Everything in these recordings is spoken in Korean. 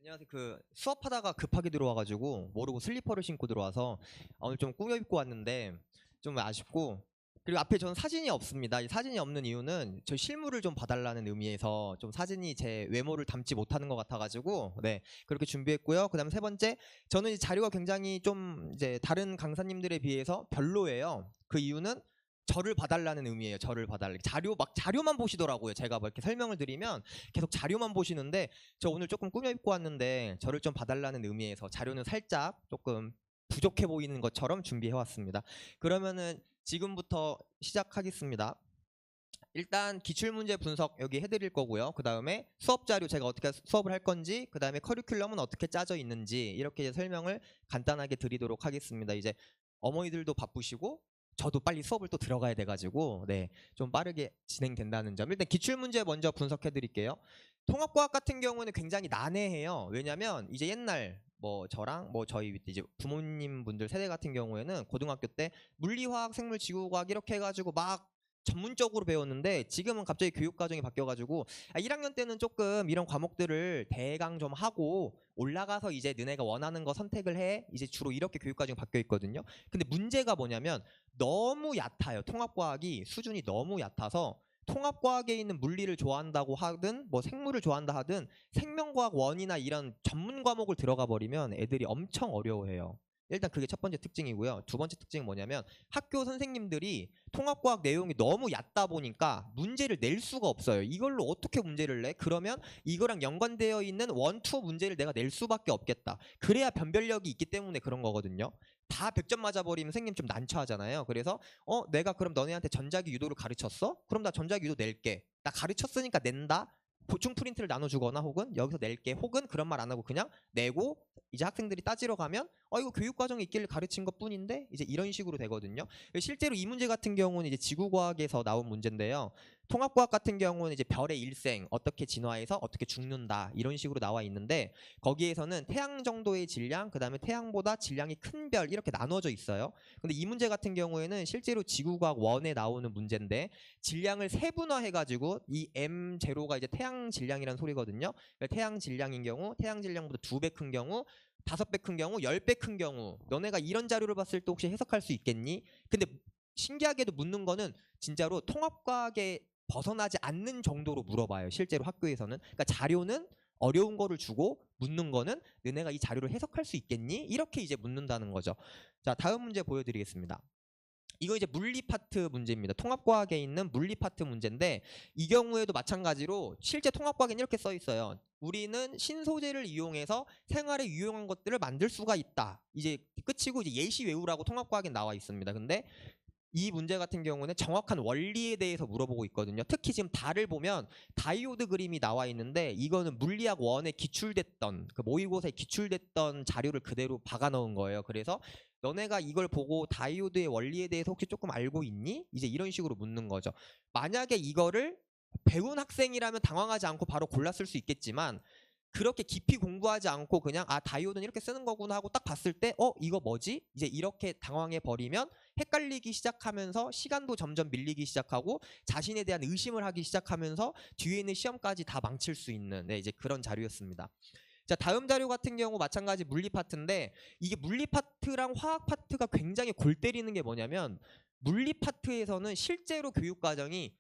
안녕하세요. 수업하다가 급하게 들어와가지고 모르고 슬리퍼를 신고 들어와서 오늘 좀 꾸며 입고 왔는데 좀 아쉽고, 그리고 앞에 저는 사진이 없습니다. 이 사진이 없는 이유는 저 실물을 좀 봐달라는 의미에서 좀 사진이 제 외모를 담지 못하는 것 같아가지고 네, 그렇게 준비했고요. 그다음에 세 번째, 저는 이 자료가 굉장히 좀 이제 다른 강사님들에 비해서 별로예요. 그 이유는 저를 봐달라는 의미예요. 저를 봐달라. 자료만 보시더라고요. 제가 뭐 이렇게 설명을 드리면 계속 자료만 보시는데, 저 오늘 조금 꾸며 입고 왔는데 저를 좀 봐달라는 의미에서 자료는 살짝 조금 부족해 보이는 것처럼 준비해 왔습니다. 그러면은 지금부터 시작하겠습니다. 일단 기출문제 분석 여기 해드릴 거고요. 그 다음에 수업 자료 제가 어떻게 수업을 할 건지, 그 다음에 커리큘럼은 어떻게 짜져 있는지 이렇게 이제 설명을 간단하게 드리도록 하겠습니다. 이제 어머니들도 바쁘시고 저도 빨리 수업을 또 들어가야 돼가지고 네, 좀 빠르게 진행된다는 점. 일단 기출문제 먼저 분석해 드릴게요. 통합과학 같은 경우는 굉장히 난해해요. 왜냐면 이제 옛날 뭐 저랑 뭐 저희 밑에 이제 부모님 분들 세대 같은 경우에는 고등학교 때 물리화학, 생물, 지구과학 이렇게 해가지고 막 전문적으로 배웠는데, 지금은 갑자기 교육과정이 바뀌어가지고 1학년 때는 조금 이런 과목들을 대강 좀 하고 올라가서 이제 너네가 원하는 거 선택을 해, 이제 주로 이렇게 교육과정이 바뀌어 있거든요. 근데 문제가 뭐냐면 너무 얕아요. 통합과학이 수준이 너무 얕아서 통합과학에 있는 물리를 좋아한다고 하든 뭐 생물을 좋아한다 하든 생명과학 원이나 이런 전문 과목을 들어가 버리면 애들이 엄청 어려워해요. 일단 그게 첫 번째 특징이고요. 두 번째 특징은 뭐냐면 학교 선생님들이 통합과학 내용이 너무 얕다 보니까 문제를 낼 수가 없어요. 이걸로 어떻게 문제를 내? 그러면 이거랑 연관되어 있는 원, 투 문제를 내가 낼 수밖에 없겠다. 그래야 변별력이 있기 때문에 그런 거거든요. 다 100점 맞아버리면 선생님 좀 난처하잖아요. 그래서 내가 그럼 너네한테 전자기 유도를 가르쳤어? 그럼 나 전자기 유도 낼게. 나 가르쳤으니까 낸다. 보충 프린트를 나눠주거나 혹은 여기서 낼게, 혹은 그런 말 안 하고 그냥 내고 이제 학생들이 따지러 가면 이거 교육과정에 있길래 가르친 것 뿐인데, 이제 이런 식으로 되거든요. 실제로 이 문제 같은 경우는 이제 지구과학에서 나온 문제인데요. 통합과학 같은 경우는 이제 별의 일생, 어떻게 진화해서 어떻게 죽는다, 이런 식으로 나와 있는데, 거기에서는 태양 정도의 질량, 그 다음에 태양보다 질량이 큰 별, 이렇게 나눠져 있어요. 근데 이 문제 같은 경우에는 실제로 지구과학 1에 나오는 문제인데, 질량을 세분화해가지고 이 M0가 이제 태양 질량이라는 소리거든요. 태양 질량인 경우, 태양 질량보다 2배 큰 경우, 5배 큰 경우, 10배 큰 경우, 너네가 이런 자료를 봤을 때 혹시 해석할 수 있겠니? 근데 신기하게도 묻는 거는 진짜로 통합과학에 벗어나지 않는 정도로 물어봐요. 실제로 학교에서는. 그러니까 자료는 어려운 거를 주고 묻는 거는 너네가 이 자료를 해석할 수 있겠니? 이렇게 이제 묻는다는 거죠. 자, 다음 문제 보여드리겠습니다. 이거 이제 물리 파트 문제입니다. 통합과학에 있는 물리 파트 문제인데, 이 경우에도 마찬가지로 실제 통합과학에는 이렇게 써 있어요. 우리는 신소재를 이용해서 생활에 유용한 것들을 만들 수가 있다. 이제 끝이고 이제 예시 외우라고 통합과학에 나와 있습니다. 근데 이 문제 같은 경우는 정확한 원리에 대해서 물어보고 있거든요. 특히 지금 달을 보면 다이오드 그림이 나와 있는데, 이거는 물리학 1에 기출됐던 그 모의고사에 기출됐던 자료를 그대로 박아 넣은 거예요. 그래서 너네가 이걸 보고 다이오드의 원리에 대해서 혹시 조금 알고 있니? 이제 이런 식으로 묻는 거죠. 만약에 이거를 배운 학생이라면 당황하지 않고 바로 골랐을 수 있겠지만, 그렇게 깊이 공부하지 않고 그냥 다이오드는 이렇게 쓰는 거구나 하고 딱 봤을 때 이거 뭐지? 이제 이렇게 당황해 버리면 헷갈리기 시작하면서 시간도 점점 밀리기 시작하고 자신에 대한 의심을 하기 시작하면서 뒤에 있는 시험까지 다 망칠 수 있는 이제 그런 자료였습니다. 자, 다음 자료 같은 경우 마찬가지 물리 파트인데, 이게 물리 파트랑 화학 파트가 굉장히 골 때리는 게 뭐냐면, 물리 파트에서는 실제로 교육 과정이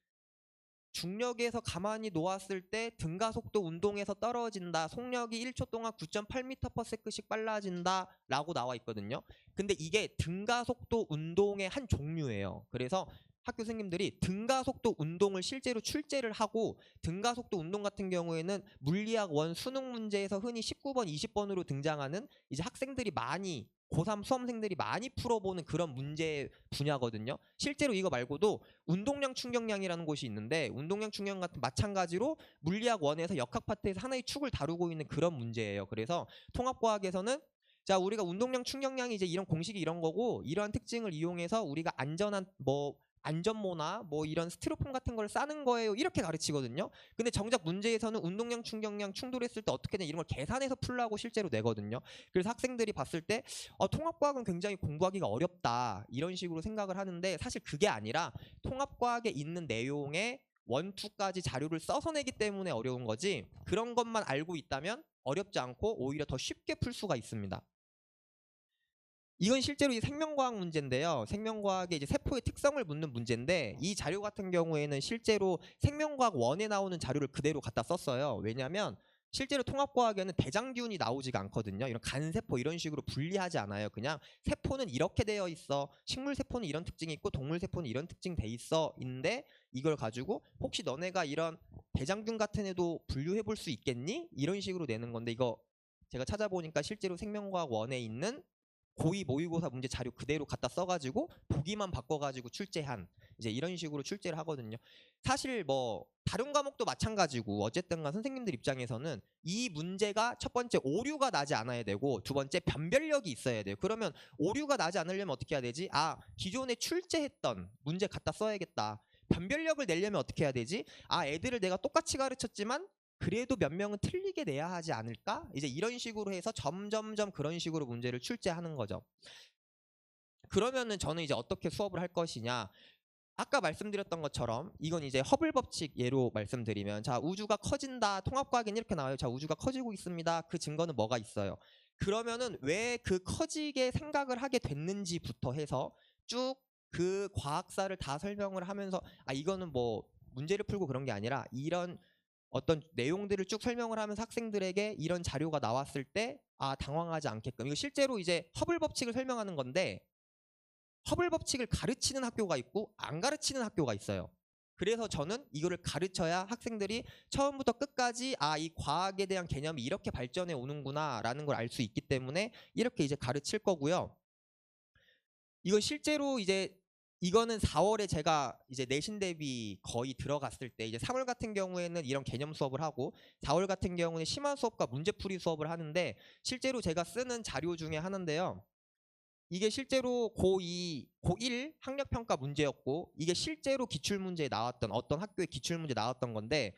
중력에서 가만히 놓았을 때 등가속도 운동에서 떨어진다. 속력이 1초 동안 9.8m/s씩 빨라진다 라고 나와 있거든요. 근데 이게 등가속도 운동의 한 종류예요. 그래서 학교 선생님들이 등가속도 운동을 실제로 출제를 하고, 등가속도 운동 같은 경우에는 물리학 1 수능 문제에서 흔히 19번, 20번으로 등장하는 이제 학생들이 많이 고3 수험생들이 많이 풀어보는 그런 문제 분야거든요. 실제로 이거 말고도 운동량 충격량이라는 곳이 있는데, 운동량 충격량 같은 마찬가지로 물리학 1에서 역학 파트에서 하나의 축을 다루고 있는 그런 문제예요. 그래서 통합과학에서는 자, 우리가 운동량 충격량이 이제 이런 공식이 이런 거고, 이러한 특징을 이용해서 우리가 안전한 뭐 안전모나 뭐 이런 스티로폼 같은 걸 싸는 거예요, 이렇게 가르치거든요. 근데 정작 문제에서는 운동량 충격량 충돌했을 때 어떻게 되냐 이런 걸 계산해서 풀라고 실제로 내거든요. 그래서 학생들이 봤을 때 통합과학은 굉장히 공부하기가 어렵다 이런 식으로 생각을 하는데, 사실 그게 아니라 통합과학에 있는 내용의 원, 투까지 자료를 써서 내기 때문에 어려운 거지, 그런 것만 알고 있다면 어렵지 않고 오히려 더 쉽게 풀 수가 있습니다. 이건 실제로 이 생명과학 문제인데요. 생명과학의 이제 세포의 특성을 묻는 문제인데, 이 자료 같은 경우에는 실제로 생명과학 1에 나오는 자료를 그대로 갖다 썼어요. 왜냐하면 실제로 통합과학에는 대장균이 나오지가 않거든요. 이런 간세포 이런 식으로 분리하지 않아요. 그냥 세포는 이렇게 되어 있어, 식물세포는 이런 특징이 있고 동물세포는 이런 특징 돼 있어 인데, 이걸 가지고 혹시 너네가 이런 대장균 같은 애도 분류해 볼 수 있겠니? 이런 식으로 내는 건데, 이거 제가 찾아보니까 실제로 생명과학 1에 있는 고2 모의고사 문제 자료 그대로 갖다 써가지고 보기만 바꿔가지고 출제한, 이제 이런 식으로 출제를 하거든요. 사실 뭐 다른 과목도 마찬가지고, 어쨌든간 선생님들 입장에서는 이 문제가 첫 번째 오류가 나지 않아야 되고, 두 번째 변별력이 있어야 돼요. 그러면 오류가 나지 않으려면 어떻게 해야 되지? 아, 기존에 출제했던 문제 갖다 써야겠다. 변별력을 내려면 어떻게 해야 되지? 아, 애들을 내가 똑같이 가르쳤지만 그래도 몇 명은 틀리게 내야 하지 않을까? 이제 이런 식으로 해서 점점점 그런 식으로 문제를 출제하는 거죠. 그러면은 저는 이제 어떻게 수업을 할 것이냐? 아까 말씀드렸던 것처럼 이건 이제 허블 법칙 예로 말씀드리면, 자, 우주가 커진다. 통합과학엔 이렇게 나와요. 자, 우주가 커지고 있습니다. 그 증거는 뭐가 있어요? 그러면은 왜 그 커지게 생각을 하게 됐는지부터 해서 쭉 그 과학사를 다 설명을 하면서, 아, 이거는 뭐 문제를 풀고 그런 게 아니라 이런 어떤 내용들을 쭉 설명을 하면서 학생들에게 이런 자료가 나왔을 때 아, 당황하지 않게끔, 이거 실제로 이제 허블 법칙을 설명하는 건데, 허블 법칙을 가르치는 학교가 있고 안 가르치는 학교가 있어요. 그래서 저는 이거를 가르쳐야 학생들이 처음부터 끝까지 아, 이 과학에 대한 개념이 이렇게 발전해 오는구나 라는 걸 알 수 있기 때문에 이렇게 이제 가르칠 거고요. 이거 실제로 이제 이거는 4월에 제가 이제 내신 대비 거의 들어갔을 때, 이제 3월 같은 경우에는 이런 개념 수업을 하고 4월 같은 경우는 심화 수업과 문제풀이 수업을 하는데, 실제로 제가 쓰는 자료 중에 하나인데요. 이게 실제로 고2, 고1 학력평가 문제였고, 이게 실제로 기출문제에 나왔던, 어떤 학교의 기출문제 나왔던 건데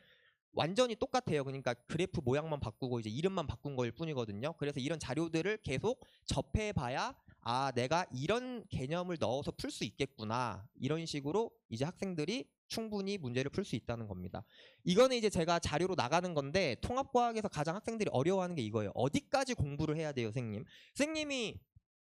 완전히 똑같아요. 그러니까 그래프 모양만 바꾸고 이제 이름만 바꾼 거일 뿐이거든요. 그래서 이런 자료들을 계속 접해봐야 아, 내가 이런 개념을 넣어서 풀 수 있겠구나, 이런 식으로 이제 학생들이 충분히 문제를 풀 수 있다는 겁니다. 이거는 이제 제가 자료로 나가는 건데, 통합과학에서 가장 학생들이 어려워하는 게 이거예요. 어디까지 공부를 해야 돼요, 선생님? 선생님이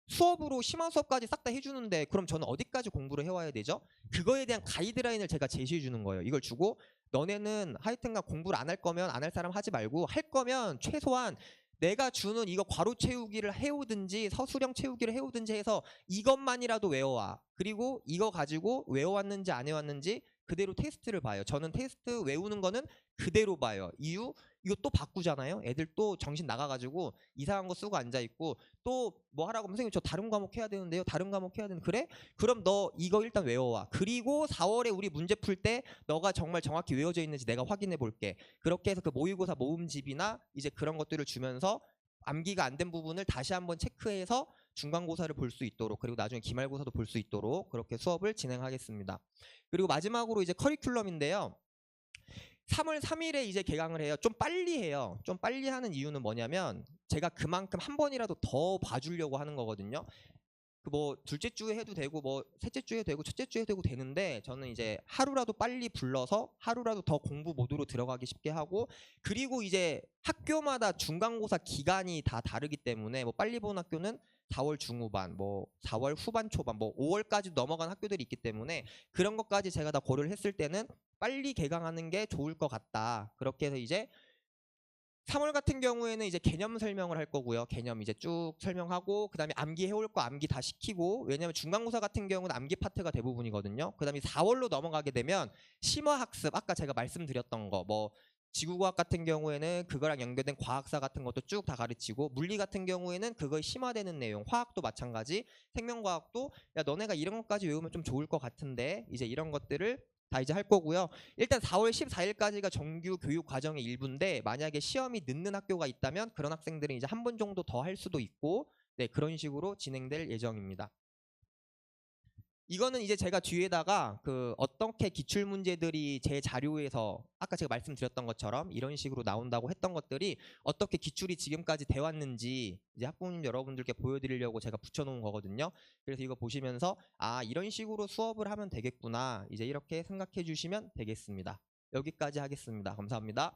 수업으로 심화 수업까지 싹 다 해주는데 그럼 저는 어디까지 공부를 해와야 되죠? 그거에 대한 가이드라인을 제가 제시해 주는 거예요. 이걸 주고 너네는 하여튼간 공부를 안 할 거면 안 할 사람 하지 말고, 할 거면 최소한 내가 주는 이거 괄호 채우기를 해오든지 서술형 채우기를 해오든지 해서 이것만이라도 외워와. 그리고 이거 가지고 외워왔는지 안 외웠는지 그대로 테스트를 봐요. 저는 테스트 외우는 거는 그대로 봐요. 이유? 이거 또 바꾸잖아요. 애들 또 정신 나가가지고 이상한 거 쓰고 앉아있고, 또 뭐 하라고 하면 선생님 저 다른 과목 해야 되는데요. 다른 과목 해야 되는데, 그래? 그럼 너 이거 일단 외워와. 그리고 4월에 우리 문제 풀 때 너가 정말 정확히 외워져 있는지 내가 확인해 볼게. 그렇게 해서 그 모의고사 모음집이나 이제 그런 것들을 주면서 암기가 안 된 부분을 다시 한번 체크해서 중간고사를 볼 수 있도록, 그리고 나중에 기말고사도 볼 수 있도록 그렇게 수업을 진행하겠습니다. 그리고 마지막으로 이제 커리큘럼인데요. 3월 3일에 이제 개강을 해요. 좀 빨리 해요. 좀 빨리 하는 이유는 뭐냐면 제가 그만큼 한 번이라도 더 봐주려고 하는 거거든요. 그 뭐 둘째 주에 해도 되고 뭐 셋째 주에 해도 되고 첫째 주에 해도 되는데, 저는 이제 하루라도 빨리 불러서 하루라도 더 공부 모드로 들어가기 쉽게 하고, 그리고 이제 학교마다 중간고사 기간이 다 다르기 때문에 뭐 빨리 보는 학교는 4월 중후반, 뭐 4월 후반 초반, 뭐 5월까지 넘어간 학교들이 있기 때문에 그런 것까지 제가 다 고려를 했을 때는 빨리 개강하는 게 좋을 것 같다. 그렇게 해서 이제 3월 같은 경우에는 이제 개념 설명을 할 거고요. 개념 이제 쭉 설명하고, 그 다음에 암기 해올 거 암기 다 시키고, 왜냐면 중간고사 같은 경우는 암기 파트가 대부분이거든요. 그 다음에 4월로 넘어가게 되면 심화학습, 아까 제가 말씀드렸던 거, 뭐 지구과학 같은 경우에는 그거랑 연결된 과학사 같은 것도 쭉 다 가르치고, 물리 같은 경우에는 그거에 심화되는 내용, 화학도 마찬가지, 생명과학도 야, 너네가 이런 것까지 외우면 좀 좋을 것 같은데, 이제 이런 것들을 다 이제 할 거고요. 일단 4월 14일까지가 정규 교육 과정의 일부인데, 만약에 시험이 늦는 학교가 있다면 그런 학생들은 이제 한 번 정도 더 할 수도 있고, 네, 그런 식으로 진행될 예정입니다. 이거는 이제 제가 뒤에다가 그 어떻게 기출 문제들이 제 자료에서 아까 제가 말씀드렸던 것처럼 이런 식으로 나온다고 했던 것들이 어떻게 기출이 지금까지 돼 왔는지 이제 학부모님 여러분들께 보여드리려고 제가 붙여놓은 거거든요. 그래서 이거 보시면서 아, 이런 식으로 수업을 하면 되겠구나, 이제 이렇게 생각해 주시면 되겠습니다. 여기까지 하겠습니다. 감사합니다.